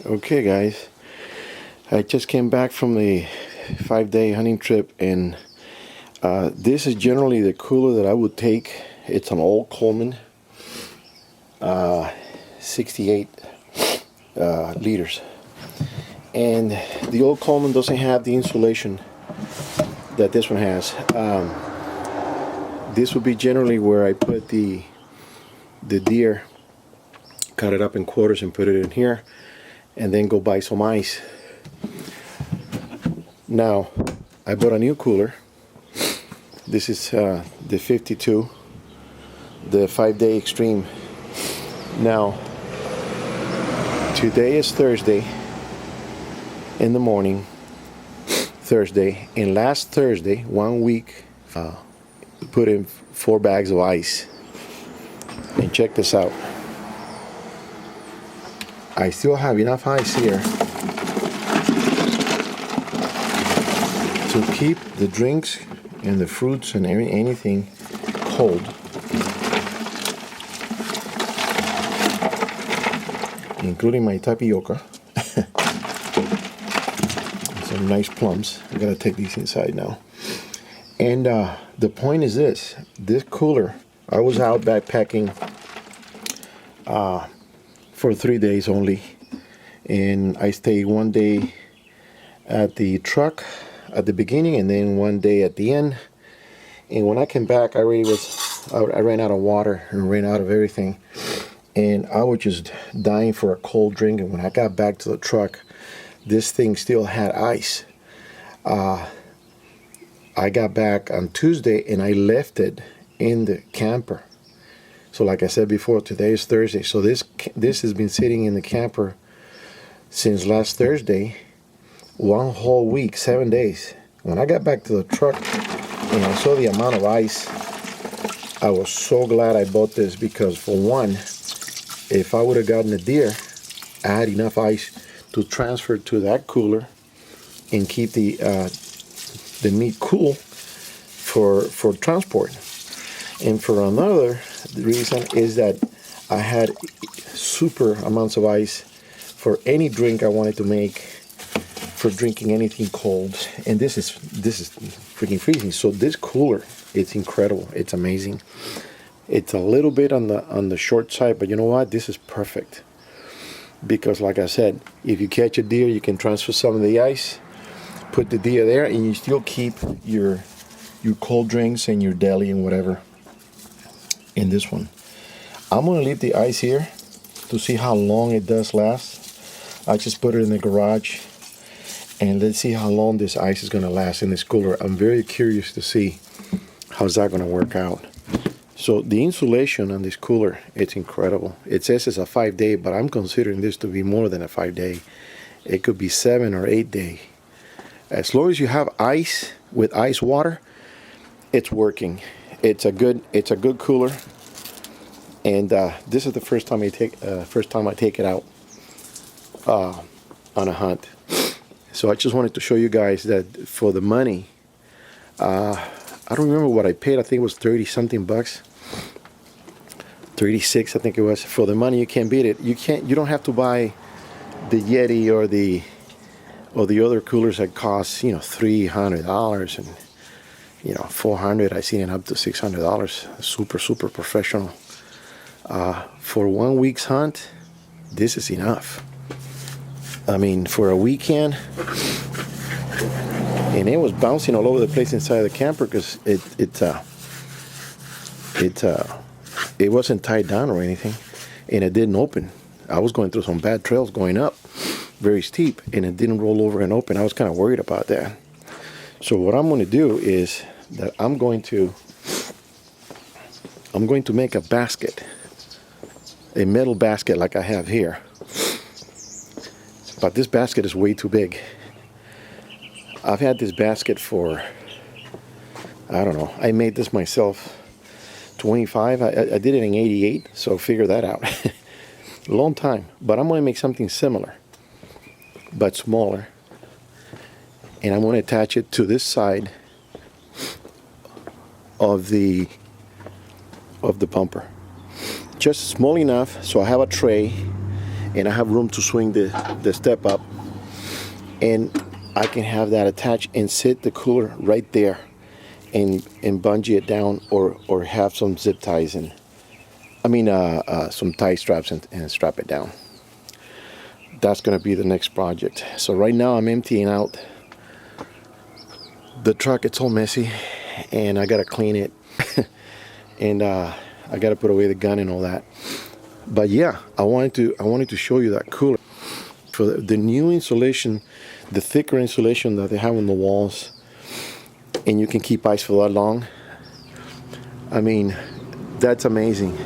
Okay guys, I just came back from the 5-day hunting trip, and this is generally the cooler that I would take. It's an old Coleman 68 liters, and the old Coleman doesn't have the insulation that this one has. This would be generally where I put the deer, cut it up in quarters and put it in here, and then go buy some ice. Now I bought a new cooler. This is the 52, the 5-day Xtreme. Now today is Thursday in the morning, Thursday, and last Thursday, 1 week, put in 4 bags of ice. And check this out, I still have enough ice here to keep the drinks and the fruits and anything cold, including my tapioca. Some nice plums. I gotta take these inside now. And the point is this cooler, I was out backpacking for 3 days only, and I stayed 1 day at the truck at the beginning and then 1 day at the end. And when I came back, I ran out of water and ran out of everything, and I was just dying for a cold drink. And when I got back to the truck, this thing still had ice. I got back on Tuesday and I left it in the camper. So like I said before, today is Thursday, so this has been sitting in the camper since last Thursday, 1 whole week, 7 days. When I got back to the truck and I saw the amount of ice, I was so glad I bought this, because for one, if I would have gotten a deer, I had enough ice to transfer to that cooler and keep the meat cool for transport. And for another reason is that I had super amounts of ice for any drink I wanted to make, for drinking anything cold. And this is freaking freezing. So this cooler, it's incredible. It's amazing. It's a little bit on the short side, but you know what? This is perfect, because like I said, if you catch a deer, you can transfer some of the ice, put the deer there, and you still keep your cold drinks and your deli and whatever in this one. I'm gonna leave the ice here to see how long it does last. I just put it in the garage, and let's see how long this ice is gonna last in this cooler. I'm very curious to see how's that gonna work out. So the insulation on this cooler, it's incredible. It says it's a 5-day, but I'm considering this to be more than a 5-day. It could be 7 or 8 day. As long as you have ice with ice water, it's working. It's a good cooler, and this is the first time I take it out on a hunt. So I just wanted to show you guys that for the money, I don't remember what I paid. I think it was 30 something bucks, 36 I think it was. For the money, you can't beat it. You don't have to buy the Yeti or the other coolers that cost $300 and $400. I seen it up to $600. Super professional. For 1 week's hunt, this is enough. I mean, for a weekend, and it was bouncing all over the place inside the camper, because it wasn't tied down or anything, and it didn't open. I was going through some bad trails going up, very steep, and it didn't roll over and open. I was kind of worried about that. So what I'm going to do is that I'm going to make a basket, a metal basket like I have here. But this basket is way too big. I've had this basket for, I don't know, I made this myself 25. I did it in 88, so figure that out. A long time. But I'm going to make something similar, but smaller. And I'm going to attach it to this side of the bumper. Just small enough so I have a tray and I have room to swing the step up, and I can have that attached and sit the cooler right there and bungee it down, or have some zip ties and some tie straps and strap it down. That's going to be the next project. So right now I'm emptying out the truck. It's all messy and I got to clean it and I got to put away the gun and all that. But yeah, I wanted to show you that cooler. For the new insulation, the thicker insulation that they have on the walls, and you can keep ice for that long. I mean, that's amazing.